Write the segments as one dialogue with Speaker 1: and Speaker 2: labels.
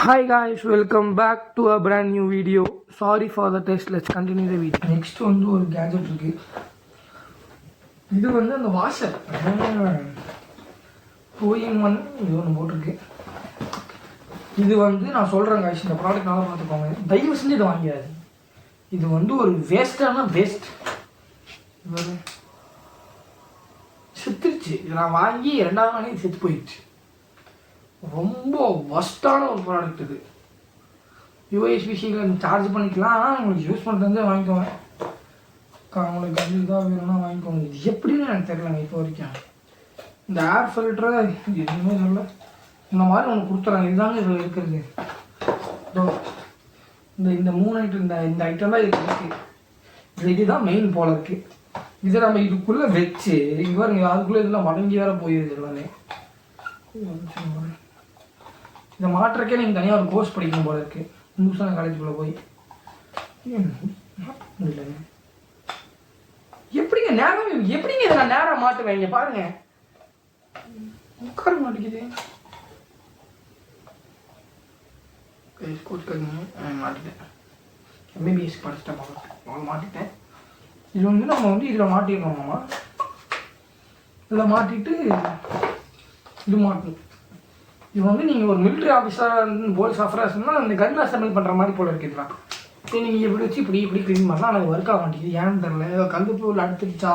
Speaker 1: Hi guys, welcome back to a brand new video. Sorry for the test, let's continue the video. Next வந்து ஒரு gadget இருக்கு. இது வந்து அந்த washer 2-in-1 இது ஒன்று போட்டிருக்கு. இது வந்து நான் சொல்கிறேன் guys, இந்த ப்ராடக்ட் நல்லா பார்த்துக்கோங்க. தயவு செஞ்சு இதை வாங்கிடாது. இது வந்து ஒரு வேஸ்டான வேஸ்ட். செத்துருச்சு. இது நான் வாங்கி 2வது நாளைக்கு செத்து போயிடுச்சு. ரொம்ப ஒஸ்ட்டான ஒரு ப்ராடக்ட் இது. யூஎஸ்பிசியில் சார்ஜ் பண்ணிக்கலாம், ஆனால் உங்களுக்கு யூஸ் பண்ணுறது வாங்கிக்கோங்க. உங்களுக்கு அது இதாக வேணும்னா வாங்கிக்கோங்க. இது எப்படின்னு எனக்கு தெரியலங்க இப்போ வரைக்கும். இந்த ஏர் ஃபில்டரை எதுவுமே தெரியல. இந்த மாதிரி ஒன்று கொடுத்துறாங்க. இதுதாங்க இதில் இருக்கிறது. இந்த 3 ஐட்டம் இந்த ஐட்டம் தான் இதுக்கு இருக்குது. இதுதான் மெயின் போல இருக்குது. இதை நம்ம இதுக்குள்ளே வச்சு இங்கே பாருங்க, அதுக்குள்ளே இதெல்லாம் மடங்கி வேற போயிடுது எல்லாமே. இதை மாற்றுறக்கே நீங்கள் தனியாக ஒரு கோர்ஸ் படிக்கணும் போல இருக்குது. நியூஸான காலேஜுக்குள்ளே போய் இல்லைங்க. எப்படிங்க நேரம் எப்படிங்க இதை நான் நேரம் மாட்டுவேன்? இங்கே பாருங்க, உட்கார மாட்டேங்குது. மாட்டிட்டேன். எம்பிபிஎஸ் படிச்சுட்டேன் போல மாட்டிட்டேன். இது வந்து நம்ம வந்து இதில் மாட்டிடணுமாம்மா. இதில் மாட்டிட்டு இது மாட்டணும். இது வந்து நீங்கள் ஒரு மிலிட்ரி ஆஃபீஸராக போலீஸ் ஆஃபீஸர்னா அந்த கன் அசம்பிள் பண்ணுற மாதிரி போல இருக்குதுலாம். சரி, நீங்கள் எப்படி வச்சு இப்படி க்ளீன் பண்ணலாம். ஆனால் அது ஒர்க் ஆக மாட்டேங்குது. ஏன்னு தெரில. ஏதோ கல்லுப்பூரில் அடுத்துருச்சா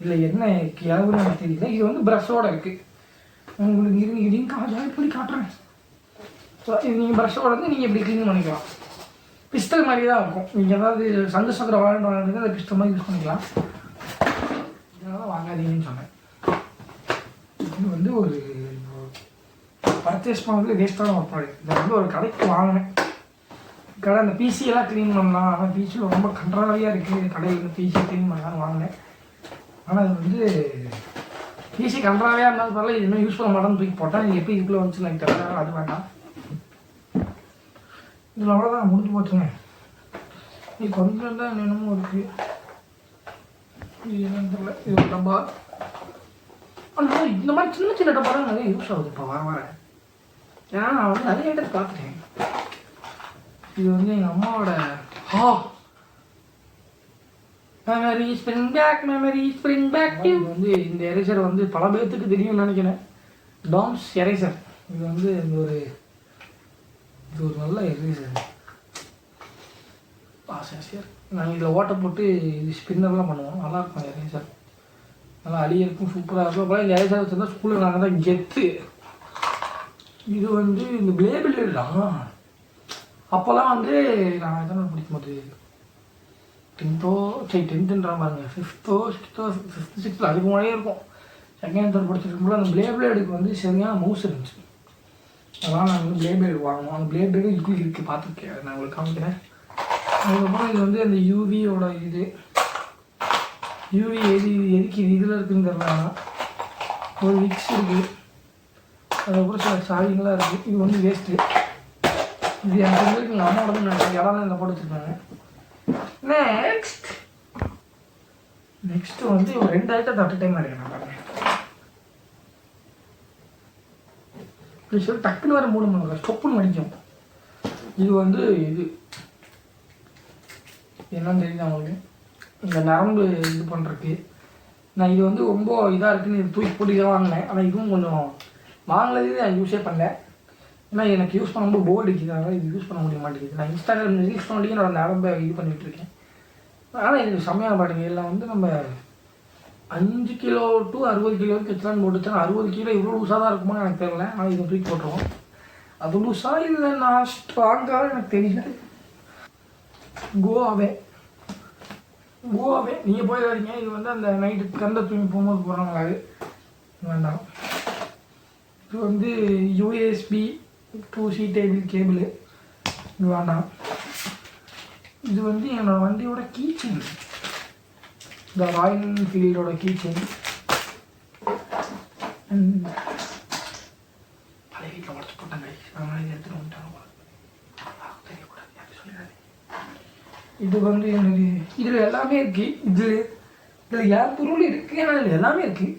Speaker 1: இல்லை என்ன எவ்வளோ எனக்கு தெரியல. இது வந்து ப்ரஷ்ஷோடு இருக்குது. உங்களுக்கு இதையும் இப்படி காட்டுறேன். ஸோ இது நீங்கள் ப்ரஷ்ஷோட வந்து நீங்கள் இப்படி க்ளீன் பண்ணிக்கலாம். பிஸ்டல் மாதிரி தான் இருக்கும். நீங்கள் ஏதாவது சங்கு சக்கரை வாங்கிட்டு அந்த பிஸ்டல் மாதிரி யூஸ் பண்ணிக்கலாம். இதனால் வாங்காதீங்கன்னு சொன்னேன். இது வந்து ஒரு பர்ச்சேஸ் பண்ணது வேஸ்ட்டான ஒரு ப்ராடக்ட். இதை வந்து ஒரு கடைக்கு வாங்கினேன். கடை அந்த பிசியெல்லாம் க்ளீன் பண்ணலாம், ஆனால் பிசியில் ரொம்ப கண்ட்ராவியாக இருக்குது. கடையில் வந்து பிசி க்ளீன் பண்ணலான்னு வாங்கினேன். ஆனால் அது வந்து பிசி கண்ட்ராவியாக இருந்தாலும் பரவாயில்ல, இது இன்னும் யூஸ் பண்ண மாட்டேன்னு தூக்கி போட்டேன். இது எப்படி இதுக்குள்ளே வந்துச்சு எனக்கு தெரியல. அது வேண்டாம். இதில் அவ்வளோதான் முடிஞ்சு போச்சுங்க. இது கொஞ்சம் தான் என்னமோ இருக்குது. இது என்னன்னு தெரியல. இது ஒரு டப்பா. ஆனால் இந்த மாதிரி சின்ன டப்பா தான் நிறைய யூஸ் ஆகுது இப்போ வர. ஏன்னா நான் வந்து நிறைய இடத்துல பார்த்துட்டேன். இது வந்து எங்கள் அம்மாவோட மெமரி ஸ்ப்ரிங் பேக். இது வந்து இந்த எரேசர் வந்து பல பேர்த்துக்கு தெரியும்னு நினைக்கிறேன். Tom's eraser. இது வந்து இது ஒரு நல்ல எரேசர். சரி, நாங்கள் இதில் ஓட்டை போட்டு இது ஸ்பின்னர்லாம் பண்ணுவோம். நல்லாயிருக்கும் எரேசர். நல்லா அழியிருக்கும், சூப்பராக இருக்கும். அப்புறம் இந்த எரேசர் வச்சுருந்தா ஸ்கூலில் நாங்கள் தான் கெத்து. இது வந்து இந்த பிளேபிள் தான். அப்போல்லாம் வந்து நான் எத்தனை படிக்கும்போது 10th பாருங்க, 5th 6th அதுக்கு முன்னாடியே இருக்கும். 2nd 3rd படிச்சிருக்கும்போது அந்த பிளேபிளேடுக்கு வந்து சரியான மவுஸ் இருந்துச்சு. அதனால் நான் வந்து பிளேபிளேடு வாங்கணும். அந்த பிளேபிளேடு இதுக்குள்ளே இருக்குது, பார்த்துருக்கேன். அதை நான் உங்களுக்கு காமிக்கிறேன். அதுக்கப்புறம் இது வந்து அந்த யூவியோட யூவி எதுக்கு இதில் இருக்குன்னு தெரியல. ஒரு விக்ஸ் இருக்குது. அதுக்கப்புறம் சில சாரிங்களாம் இருக்குது. இது வந்து வேஸ்ட்டு. இது எனக்கு வந்து எங்கள் அம்மாவோட நினைக்கிறேன். இடம் இதில் போட்டு வச்சுருக்காங்க. நெக்ஸ்ட்டு வந்து ஒரு 2 ஐட்டம் தட்டு டைம் நினைக்கிறேன். நான் பாருங்கள் இப்படி சொல்லி டக்குன்னு வர மூட முடியல, ஸ்டொப்புன்னு மடிக்கும். இது வந்து என்னன்னு தெரியுது அவங்களுக்கு, இந்த நரம்பு இது பண்ணுறதுக்கு. நான் இது வந்து ரொம்ப இதாக இருக்குன்னு இது தூக்கி போட்டு இதை வாங்கினேன். ஆனால் இதுவும் கொஞ்சம் வாங்கினது நான் யூஸே பண்ணல. ஏன்னா எனக்கு யூஸ் பண்ணும்போது போர்டு அடிக்குது. அதனால் இது யூஸ் பண்ண முடிய மாட்டேங்குது. நான் இன்ஸ்டாகிராம் ரீல்ஸ் பண்ணி என்னோட நரம்பை இது பண்ணிகிட்டு இருக்கேன். ஆனால் இது செம்மையான பாட்டுங்க. இதில் வந்து நம்ம 5 கிலோ to 60 கிலோ வரைக்கும் வச்சுலான்னு போட்டுச்சா. 60 கிலோ இவ்வளோ லூஸாக தான் இருக்குமோ எனக்கு தெரியல. ஆனால் இதை தூக்கி போட்டுருவோம். அது லூஸாக இல்லை நான் ஸ்ட்ராங்காக எனக்கு தெரியல. கோவாவே நீங்கள் போயிடாதீங்க. இது வந்து அந்த நைட்டு கந்த தூங்கி போகும்போது போகிறாங்களா வேண்டாம். இது வந்து USB to C table cable. இது வேண்டாம். இது வந்து என்னோடய வண்டியோட கீச்செயின், இந்த ராயல் என்ஃபீல்டோட கீச்செயின். பழைய வீட்டில் உடச்சு போட்டாங்க. அதனால் இது எடுத்துகிட்டு வந்துட்டாங்க. தெரியக்கூடாது, யாரும் சொல்லிடாது. இது வந்து எனக்கு இதில் எல்லாமே இருக்குது. இதில் யார் பொருள் இருக்குது, ஆனால் இதில் எல்லாமே இருக்குது.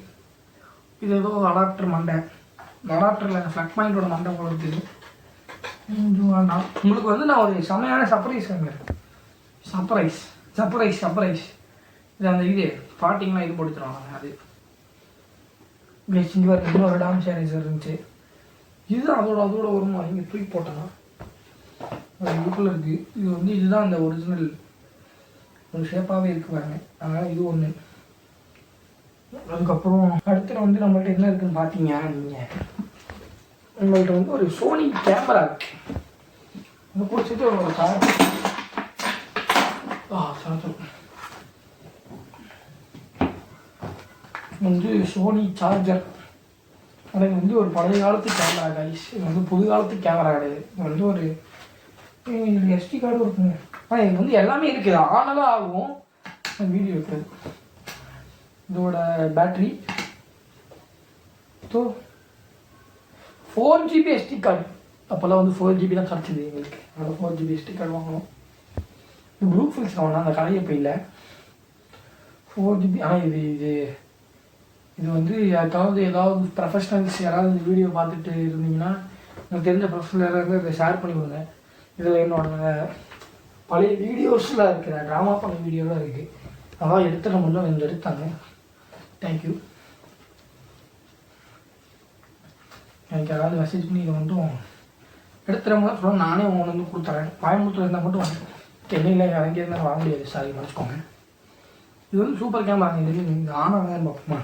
Speaker 1: இது ஏதோ அடாப்டர் மண்டை. அடாப்டரில் ஃப்ளக் பாயிண்டோட மண்டை போல இருக்குது. உங்களுக்கு வந்து நான் ஒரு செமையான சர்ப்ரைஸ் வாங்குறேன். சர்ப்ரைஸ் இது அந்த இது பாட்டிங்கெலாம் இது போட்டு தருவாங்க. அது இங்கே வர இன்னொரு டாம் சானிசர் இருந்துச்சு. இதுதான் அதோட வருமா இங்கே தூக்கி போட்டோன்னா இதுக்குள்ளே இருக்குது. இது வந்து இதுதான் அந்த ஒரிஜினல் ஒரு ஷேப்பாகவே இருக்குது பாருங்க. அதனால் இது ஒன்று. அதுக்கப்புறம் அடுத்த வந்து நம்மள்ட்ட என்ன இருக்குதுன்னு பார்த்தீங்க நீங்கள், உங்கள்கிட்ட வந்து ஒரு சோனி கேமரா இருக்குது. அதை பிடிச்சிட்டு ஒரு வந்து சோனி சார்ஜர். அது வந்து ஒரு பழைய காலத்து கேமரா கைஸ். இது வந்து புது காலத்து கேமரா கிடையாது. இது வந்து ஒரு எஸ்டி கார்டு இருக்குங்க. ஆனால் இது வந்து எல்லாமே இருக்குது. ஆனதான் ஆகும் வீடியோ இருக்குது. இதோட பேட்ரி 4GB எஸ்டி கார்டு. அப்போல்லாம் வந்து 4GB தான் கிடச்சிது எங்களுக்கு. அதோட 4GB எஸ்டி கார்டு வாங்கணும். இது ப்ளூ ஃபில்ஸ் வாங்கினா அந்த கடையை போயில 4GB. ஆனால் இது வந்து ஏதாவது ப்ரொஃபஷ்னல்ஸ் யாராவது வீடியோ பார்த்துட்டு இருந்தீங்கன்னா எனக்கு தெரிஞ்ச ப்ரொஃபஷனல் யாராவது இதை ஷேர் பண்ணி கொடுங்க. இதில் என்னோட பழைய வீடியோஸில் இருக்கிற ட்ராமா பண்ண வீடியோலாம் இருக்குது. அதான் எடுத்துகிற முடியும் இந்த எடுத்தாங்க. தேங்க்யூ. எனக்கு யாராவது மெசேஜ் பண்ணி இதை மட்டும் எடுத்துகிற சொல்ல நானே ஒன்று வந்து கொடுத்துறேன். கோயம்புத்தூர் இருந்தால் மட்டும் வாங்க. சென்னையில் இறங்கி இருந்தால் வாங்க முடியாது. சாரி மன்னிச்சுக்கோங்க. இது வந்து சூப்பர் கேமரா. இது நீங்கள் ஆனாங்க பார்ப்போமா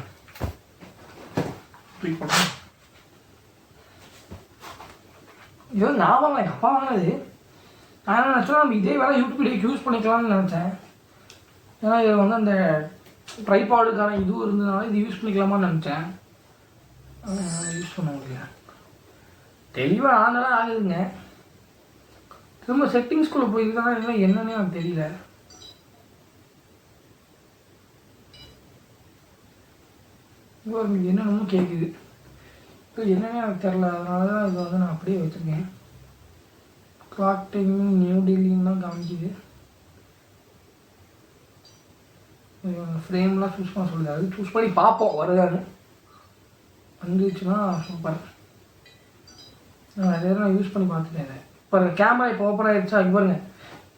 Speaker 1: போட்டேன். இது வந்து நான் வாங்கல, எங்கள் அப்பா வாங்கினது. நான் என்ன நினச்சோன்னா நம்ம இதே வேலை யூடியூப் வீடியோக்கு யூஸ் பண்ணிக்கலாம்னு நினச்சேன். ஏன்னா இதில் வந்து அந்த ட்ரைபாடுக்கான இதுவும் இருந்ததுனால இது யூஸ் பண்ணிக்கலாமான்னு நினச்சேன். யூஸ் பண்ண முடியல. தெளிவாக ஆனாலும் ஆகுதுங்க. திரும்ப செட்டிங்ஸ்குள்ளே போயிருந்தாலும் இல்லை என்னன்னே எனக்கு தெரியல. என்னென்னமோ கேட்குது. இப்போ என்னன்னே எனக்கு தெரில. அதனால தான் இதை வந்து நான் அப்படியே வச்சுருக்கேன். கிளாக் டைமிங் நியூ டெல்லின்னு தான் காமிக்குது. ஃப்ரேம்லாம் சூஸ் பண்ண சொல்லுது. அது சூஸ் பண்ணி பார்ப்போம் வருதான்னு. வந்துச்சுன்னா சூப்பர். நான் அதே நான் யூஸ் பண்ணி பார்த்துட்டேன். இப்போ கேமரா இப்போ ஓப்பன் ஆகிடுச்சா? இங்கே பாருங்க,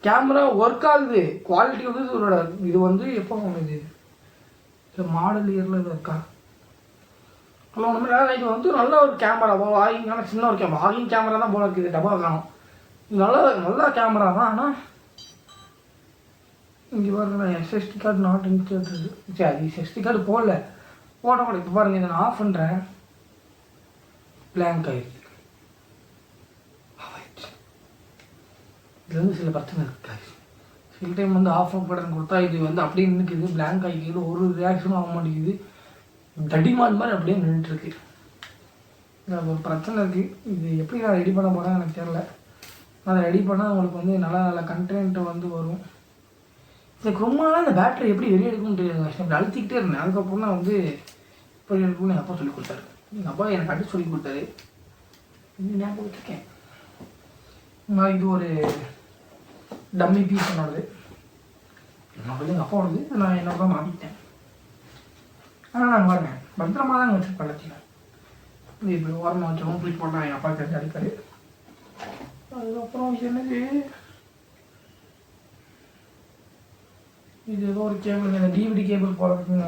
Speaker 1: கேமரா ஒர்க் ஆகுது. குவாலிட்டி வந்து இதோட இது வந்து எப்போ இது இல்லை மாடல் இயரில் இது இருக்கா அவ்வளோ ஒன்றுமே இல்லை. இது வந்து நல்ல ஒரு கேமரா. வாகிங்கான சின்ன ஒரு கேமரா. வாகிங் கேமரா தான் போல இருக்குது. டபா காணும். இது நல்ல கேமரா தான். ஆனால் இங்கே பாருங்க எஸ்எஸ்டி கார்டு நாட் இன்ஸ்டேட். சரி அது எஸ்எஸ்டி கார்டு போடல கூட. இப்போ பாருங்கள் இதை நான் ஆஃப் பண்ணுறேன். பிளாங்க் ஆகிடுது. இது வந்து சில பிரச்சனை இருக்காது. சில டைம் வந்து ஆஃப் பட்டன் கொடுத்தா இது வந்து அப்படியே நின்றுக்குது. பிளாங்க் ஆகிக்குது. ஒரு ரியாக்ஷனும் ஆக மாட்டேங்குது. தடிமான் மாதிரி அப்படியே நின்றுட்டுருக்கு. ஒரு பிரச்சனை இருக்குது. இது எப்படி நான் ரெடி பண்ண போகிறேன் எனக்கு தெரியல. அதை ரெடி பண்ணால் உங்களுக்கு வந்து நல்ல கண்டென்ட் வந்து வரும். எனக்கு ரொம்ப நாளாக அந்த பேட்டரி எப்படி வெளியே எடுக்கணும்னு தெரியாது. அப்படி அழுத்திக்கிட்டே இருந்தேன். அதுக்கப்புறம் தான் வந்து இப்போ எடுக்கணும்னு எங்கள் அப்பா சொல்லி கொடுத்தாரு. எங்கள் அப்பா எனக்கு அடி சொல்லி கொடுத்தாரு. இன்னும் ஞாபகம் வச்சுருக்கேன். நான் இது ஒரு டம்மி பீஸ் என்னோடது. எங்கள் அப்பாவோடது. நான் என்னோட தான் மாட்டிக்கிட்டேன். ஆனால் நாங்கள் பாருங்க பத்திரமா தான் வச்சுருப்பேன் எல்லாத்தையும். இது இப்படி ஓரமாக வச்சோம். தூக்கி போட்டால் எங்கள் அப்பா தெரிஞ்சு அடிப்பார். அதுக்கப்புறம் என்னது இது ஏதோ ஒரு கேபிள். இந்த டிவிடி கேபிள் போல இருக்குங்க.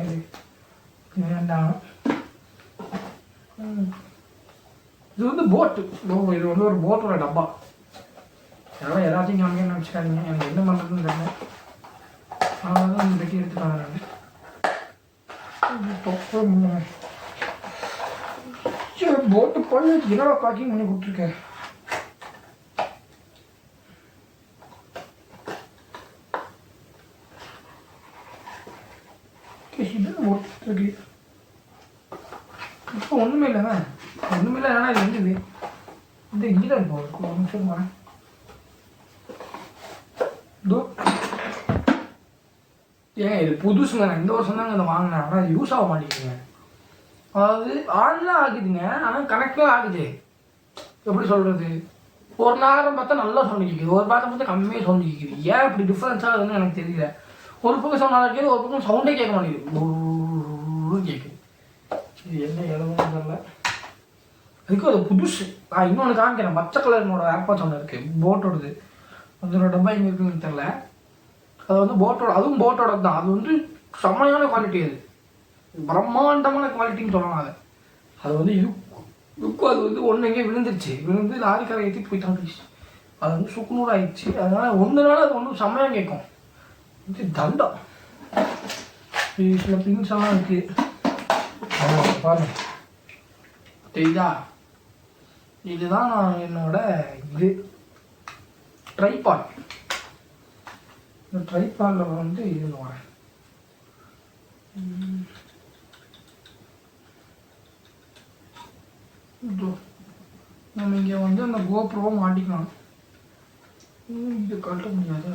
Speaker 1: இது வேண்டாம். இது வந்து போட்டு. இது வந்து ஒரு போட்டோட டப்பா. எல்லாம் எல்லாத்தையும் காமிக்க நினச்சிக்காதீங்க. எனக்கு என்ன பண்ணுறதுன்னு தெரியல. அதனால தான் இந்த பெட்டி எடுத்துக்காங்க. நான் போட்டு போய் என்னோட பேக்கிங் பண்ணி கொடுத்துருக்கேன். இப்போ ஒன்றுமே இல்லைங்க. ஒன்றுமே இல்லை. ஏன்னா இது வந்து இந்த இங்கே தான் இருக்கும். ஒரு நிமிஷம் வரேன். ஏங்க இது புதுசுங்க. நான் இந்த வருஷம் தாங்க அதை வாங்கினேன். ஆனால் அது யூஸ் ஆக மாட்டேங்குதுங்க. அதாவது ஆன்லாம் ஆகுதுங்க. ஆனால் கனெக்ட்லாம் ஆகுது. எப்படி சொல்கிறது, ஒரு நேரம் பார்த்தா நல்லா சவுண்ட் கேட்குது. ஒரு நேரம் பார்த்தா கம்மியாக சவுண்ட் கேட்குது. ஏன் இப்படி டிஃப்ரென்ஸ் ஆகுதுன்னு எனக்கு தெரியல. ஒரு பக்கம் சவுண்ட் நல்லா கேட்குது, ஒரு பக்கம் சவுண்டே கேட்க மாட்டேங்குது. கேட்குது. இது என்ன எழுதுன்னு தெரியல. அதுக்கு அது புதுசு. நான் இன்னொன்று காமிக்கிறேன், பச்சை கலர்னோட ஏர்பாட்ஸ் ஒன்று இருக்குது போட்டோடது. அதோட டப்பா எங்கே இருக்குன்னு தெரில. அது வந்து போட்டோட, அதுவும் போட்டோட தான். அது வந்து செம்மையான குவாலிட்டி, அது பிரம்மாண்டமான குவாலிட்டின்னு சொல்லலாம். அது வந்து இருக்கும். அது வந்து ஒன்று எங்கேயும் விழுந்து லாரிக்காரை ஏற்றிட்டு போயிட்டாங்க. அது வந்து சுக்குநூறு ஆயிடுச்சு. அதனால் ஒன்றுனால அது ஒன்றும் செம்மையாக கேட்கும். இது தண்டம். சில பிங்ஸ் எல்லாம் இருக்குது பாருங்க, தெரியுதா? இதுதான் நான் என்னோட இது ட்ரைபாட். இந்த ட்ரைபாடில் வந்து இதில் வரேன். நம்ம இங்கே வந்து அந்த கோப்ரோவை மாட்டிக்கலாம். இது கழட்ட முடியாது.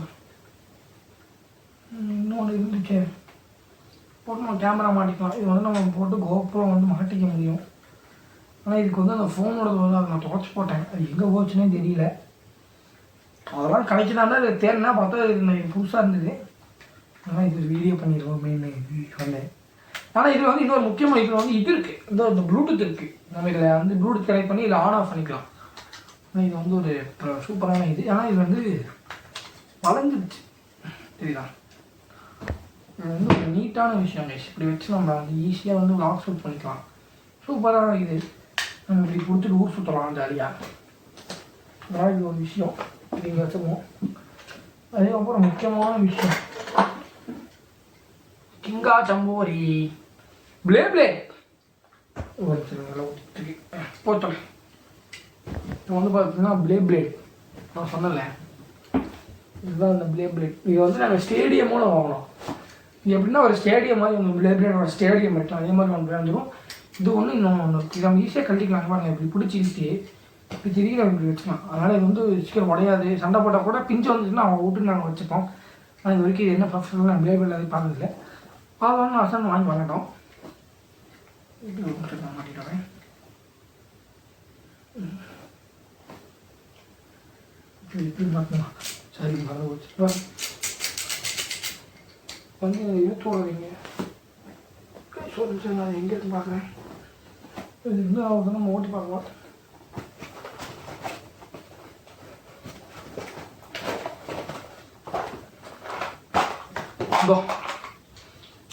Speaker 1: இன்னொன்று இருந்துச்சு, போட்டு நம்ம கேமரா மாட்டிக்கலாம். இது வந்து நம்ம போட்டு கோப்ரோ வந்து மாட்டிக்க முடியும். ஆனால் இதுக்கு வந்து அந்த ஃபோனோட வந்து அதை நான் தொடச்சி போட்டேன். அது எங்கே போச்சுன்னே தெரியல. அதெல்லாம் கிடைச்சிட்டாங்க. அது தேர்னா பார்த்தா இது புதுசாக இருந்தது. ஆனால் இது வீடியோ பண்ணிடுவோம் மெயின் இது சொன்னேன். ஆனால் இதில் வந்து இன்னொரு முக்கியமாக இதில் வந்து இது இருக்குது, இந்த ப்ளூடூத் இருக்குது. நம்ம இதில் வந்து ப்ளூடூத் கனெக்ட் பண்ணி இதில் ஆன் ஆஃப் பண்ணிக்கலாம். ஆனால் இது வந்து ஒரு சூப்பரான இது. ஆனால் இது வந்து வளைஞ்சிருச்சு, தெரியுதா? இது வந்து ஒரு நீட்டான விஷயம் கைஸ். இப்படி வச்சு நம்ம வந்து ஈஸியாக வந்து வ்ளாக் ஷூட் பண்ணிக்கலாம். சூப்பரான இது. நம்ம இப்படி கொடுத்துட்டு ஊர் சுற்றலாம் ஜாலியாக. அதான் இது ஒரு விஷயம். இது இங்கே வச்சுருவோம். அதுக்கப்புறம் முக்கியமான விஷயம், கிங்கா சம்போரி பிளே போட்டோம். இப்போ வந்து பார்த்தீங்கன்னா பிளேட் நான் சொன்னல, இதுதான் இந்த பிளேட். இது வந்து நாங்கள் ஸ்டேடியமோட வாங்கினோம். இது எப்படின்னா ஒரு ஸ்டேடியம் மாதிரி ஒன்று பிளேடோட ஸ்டேடியம் இருக்கும். அதே மாதிரி ஒன்று வந்துடும். இது ஒன்று இன்னொன்று இது நம்ம ஈஸியாக கழட்டிக்கலாம் பாருங்க. இப்படி பிடிச்சிட்டு இப்படி திரும்பி நம்ம இப்படி வச்சுக்கலாம். அதனால் இது வந்து சீக்கிரம் உடையாது. சண்டை போட்டால் கூட பிஞ்சு வந்துச்சுன்னா அவங்க விட்டு நாங்கள் வச்சுப்போம். ஆனால் இது வரைக்கும் இது என்ன ப்ரொஃபஷனல் நான் பிளேட் அது பார்த்ததில்லை. பார்த்தோன்னு அசன் வாங்கி வாங்கிட்டோம். இப்படி நான் மாட்டிட்டேன். இப்படி மாட்டணும். சரி மறந்து போச்சு. வந்து இழுத்து விடுவீங்க சொல்லிச்சு. நான் எங்கே இருந்து பார்க்குறேன். இது இன்னும் அவங்க நம்ம ஓட்டி பார்க்கலாம்.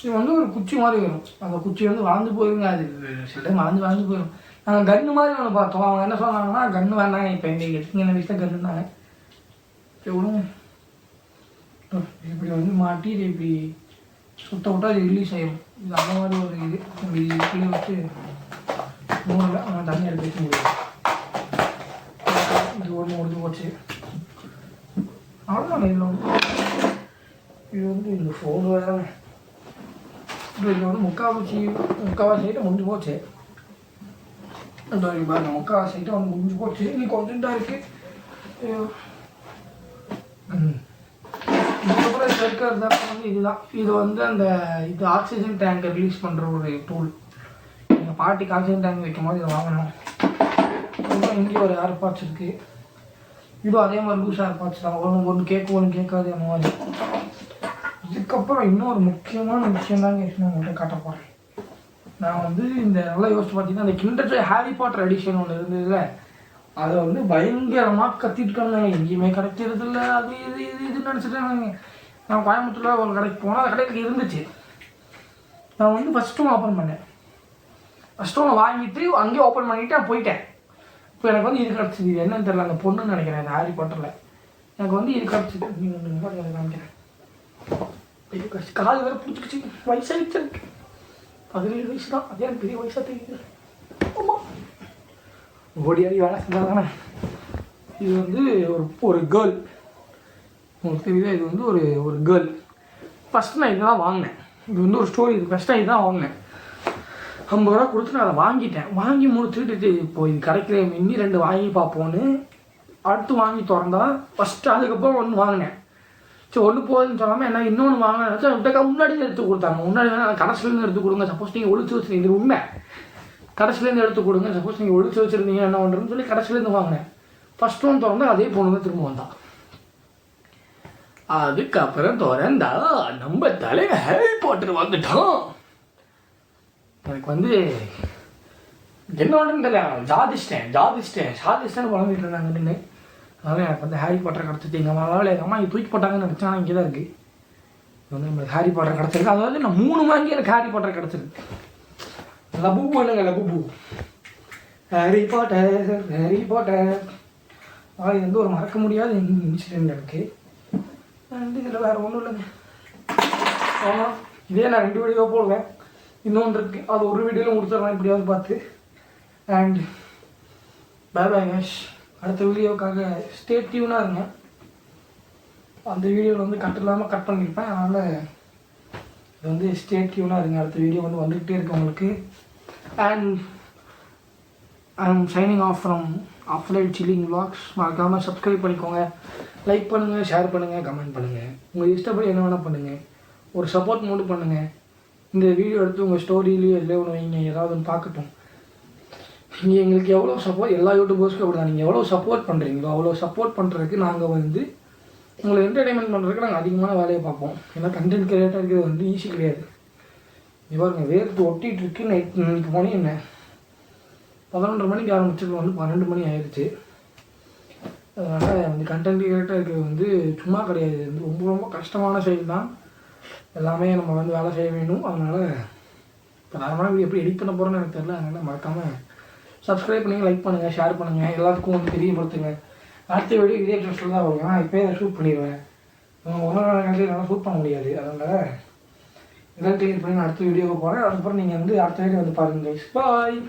Speaker 1: இது வந்து ஒரு குச்சி மாதிரி வரும். அந்த குச்சி வந்து வளர்ந்து போயிருங்க. அது சில டைம் வளர்ந்து போயிடும். நாங்கள் கன்று மாதிரி ஒன்று பார்த்தோம். அவங்க என்ன சொன்னாங்கன்னா கன்று வேணாங்க, இப்போ எங்கள் எடுத்துங்க என்ன வயசில் கன்றுனாங்க. சரி விடுங்க. இப்படி வந்து மாட்டி இது இப்படி சுத்த விட்டால் அது ரிலீஸ் ஆகிடும். இது அந்த மாதிரி ஒரு இது. இப்படி இப்படியே வச்சு மூடலை. ஆனால் தண்ணி எடுத்து வைக்க முடியாது. இது ஒன்று முடிஞ்சு போச்சு. அவ்வளோதான். இதில் வந்து இது வந்து இந்த ஃபோன் வேறு. இதில் வந்து முக்கால்வாசி சைட்டை முடிஞ்சு போச்சு. பாருங்க, முக்கால்வாசி சைட்டை வந்து முடிஞ்சு போச்சு. இன்னும் கொஞ்சம் தான் இருக்குது. இதுக்கப்புறம் இதில் இருக்கிறது வந்து இதுதான். இது வந்து அந்த இது ஆக்சிஜன் டேங்கை ரிலீஸ் பண்ணுற ஒரு டூல். எங்கள் பாட்டிக்கு ஆக்சிஜன் டேங்க் வைக்கும் போது இதை வாங்கணும். அதுதான் இங்கே ஒரு ஏர்பாட்ஸ் இருக்குது. இதுவும் அதே மாதிரி லூஸ் ஏர்பாட்ஸ் தான். ஒன்று கேட்கும் ஒன்று கேட்காது அந்த மாதிரி. இதுக்கப்புறம் இன்னொரு முக்கியமான விஷயம் தாங்க நான் உங்கள்கிட்ட காட்ட போகிறேன். நான் வந்து இந்த நல்லா யோசிச்சு பார்த்தீங்கன்னா அந்த kinder Joy Harry Potter edition ஒன்று இருந்ததுல, அதை வந்து பயங்கரமாக கத்திட்டுருக்காங்க. எங்கேயுமே கிடைக்கிறது இல்லை. அது இது நினச்சிட்டாங்க. நான் கோயம்புத்தூரில் ஒரு கடைக்கு போனால் அந்த கடைக்கு இருந்துச்சு. நான் வந்து ஃபஸ்ட்டு ஒன்று ஓப்பன் பண்ணேன். ஃபஸ்ட்டு ஒன்று வாங்கிட்டு அங்கேயே ஓப்பன் பண்ணிவிட்டு நான் போயிட்டேன். இப்போ எனக்கு வந்து இது கிடச்சிது. இது என்னன்னு தெரியல. அந்த பொண்ணுன்னு நினைக்கிறேன் அந்த ஹாரி பாட்டரில். எனக்கு வந்து இது கிடச்சிது. நீங்கள் காமிக்கிறேன். பெரிய கஷ்டம். கால் வேறு பிடிச்சிக்கிச்சு. வயசாகிடுச்சு எனக்கு. 17 வயசு தான். அதே எனக்கு பெரிய வயசாக தெரியுது. ஆமாம், ஓடியாடி வேலை செஞ்சால் தானே. இது வந்து ஒரு கேர்ள். உங்களுக்கு தெரியுதா? இது வந்து ஒரு கேர்ள். ஃபஸ்ட்டு நான் இதுதான் வாங்கினேன். இது வந்து ஒரு ஸ்டோரி. இது ஃபஸ்ட்டு நான் இதுதான் வாங்கினேன். 50 ரூபா கொடுத்து நான் அதை வாங்கிட்டேன். வாங்கி முடிச்சுட்டு இப்போ இது கிடைக்கல, இன்னி 2 வாங்கி பார்ப்போன்னு அடுத்து வாங்கி திறந்தா ஃபஸ்ட்டு அதுக்கப்புறம் ஒன்று வாங்கினேன். சரி ஒன்று போகுதுன்னு சொல்லாமல் என்ன இன்னொன்று வாங்கினேன். விட்டக்கா முன்னாடியே எடுத்து கொடுத்தாங்க. முன்னாடி வேணால் கடைசிலேருந்து எடுத்து கொடுங்க. சப்போஸ் நீங்கள் ஒழிச்சு வச்சுருந்தீங்க. இது உண்மை. கடைசிலேருந்து எடுத்து கொடுங்க. சப்போஸ் நீங்கள் ஒழிச்சு வச்சுருந்தீங்க என்ன பண்ணுறதுன்னு சொல்லி கடைசிலேருந்து வாங்கினேன். ஃபஸ்ட் ஒன்று திறந்தா அதே பொண்ணு தான் திரும்ப வந்தான். அதுக்கப்புறம் திறந்தா நம்ம தலைவர் ஹாரி பாட்டர் வந்துட்டோம். எனக்கு வந்து என்ன ஒன்றும் தெரியல, சாதிச்சிட்டேன் குழம்பிட்டு இருந்தாங்க நின்று. அதனால் எனக்கு வந்து ஹாரி பாட்டர் கிடச்சிட்டு எங்கள் அம்மாவால் எங்கள் அம்மா தூக்கி போட்டாங்கன்னு நினச்சா இங்கே தான் இருக்குது. இது வந்து நம்மளுக்கு ஹாரி பாட்டர் கிடச்சிருக்கு. அதாவது நான் 3 வாங்கி எனக்கு ஹாரி பாட்டர் கிடச்சிருக்கு. லபூபு என்னங்க லபூபு, ஹாரி பாட்டர். இது வந்து ஒரு மறக்க முடியாத இன்சிடென்ட் எனக்கு. இதில் வேறு ஒன்றும் இல்லைங்க. ஆமாம், இதே நான் 2 வீடியோ போடுவேன். இன்னொன்று இருக்குது, அது ஒரு வீடியோவில் முடிச்சிடலாம் எப்படியாவது பார்த்து. And bye cash. அடுத்த வீடியோவுக்காக ஸ்டே டியூனாக இருங்க. அந்த வீடியோவில் வந்து கட் இல்லாமல் கட் பண்ணியிருப்பேன். அதனால் இது வந்து ஸ்டே டியூனாக இருங்க. அடுத்த வீடியோ வந்து வந்துக்கிட்டே இருக்கு உங்களுக்கு. And I am signing off from offlight chilling vlogs. மறக்காமல் சப்ஸ்கிரைப் பண்ணிக்கோங்க, லைக் பண்ணுங்கள், ஷேர் பண்ணுங்கள், கமெண்ட் பண்ணுங்கள். உங்கள் இஷ்டப்படி என்ன வேணால் பண்ணுங்கள். ஒரு சப்போர்ட் மட்டும் பண்ணுங்கள். இந்த வீடியோ எடுத்து உங்கள் ஸ்டோரியிலேயே எதில் ஒன்று வைங்க, ஏதாவது ஒன்று பார்க்கட்டும். நீங்கள் எங்களுக்கு எவ்வளோ சப்போர்ட், எல்லா யூடியூபர்ஸ்க்கும் அப்படி தான், நீங்கள் எவ்வளோ சப்போர்ட் பண்ணுறீங்களோ அவ்வளோ சப்போர்ட் பண்ணுறதுக்கு நாங்கள் வந்து உங்களை என்டர்டெயின்மெண்ட் பண்ணுறதுக்கு நாங்கள் அதிகமான வேலையை பார்ப்போம். ஏன்னா கண்டென்ட் கிரியேட்டர் இருக்கிறது வந்து ஈஸி கிடையாது. இவருங்க வேர்த்து ஒட்டிகிட்டு இருக்கு. இன்னைக்கு மணி என்ன 11:30 மணிக்கு ஆரம்பிச்சது வந்து 12 மணி ஆயிடுச்சு. அதனால் வந்து கண்டென்ட் கிரியேட்டர் இருக்கிறது வந்து சும்மா கிடையாது. இது வந்து ரொம்ப ரொம்ப கஷ்டமான செயல் தான். எல்லாமே நம்ம வந்து வேலை செய்ய வேணும். அதனால் இப்போ நார்மலாக வீடியோ எப்படி எடிட் பண்ண போகிறோன்னு எனக்கு தெரியல. அதனால் மறக்காமல் சப்ஸ்கிரைப் பண்ணுங்கள், லைக் பண்ணுங்கள், ஷேர் பண்ணுங்கள், எல்லாத்துக்கும் வந்து தெரியப்படுத்துங்க. அடுத்த வீடியோ இதே ட்ரெஸ்ஸில் தான் வரும். ஆனால் இப்போயே ஷூட் பண்ணிடுவேன். ஒன்றரை நாள் என்னால் ஷூட் பண்ண முடியாது. அதனால் இதெல்லாம் கிளியர் பண்ணி நான் அடுத்த வீடியோவுக்கு போகிறேன். அதுக்கப்புறம் நீங்கள் வந்து அடுத்த வீடியோ வந்து பாருங்கள். பாய்.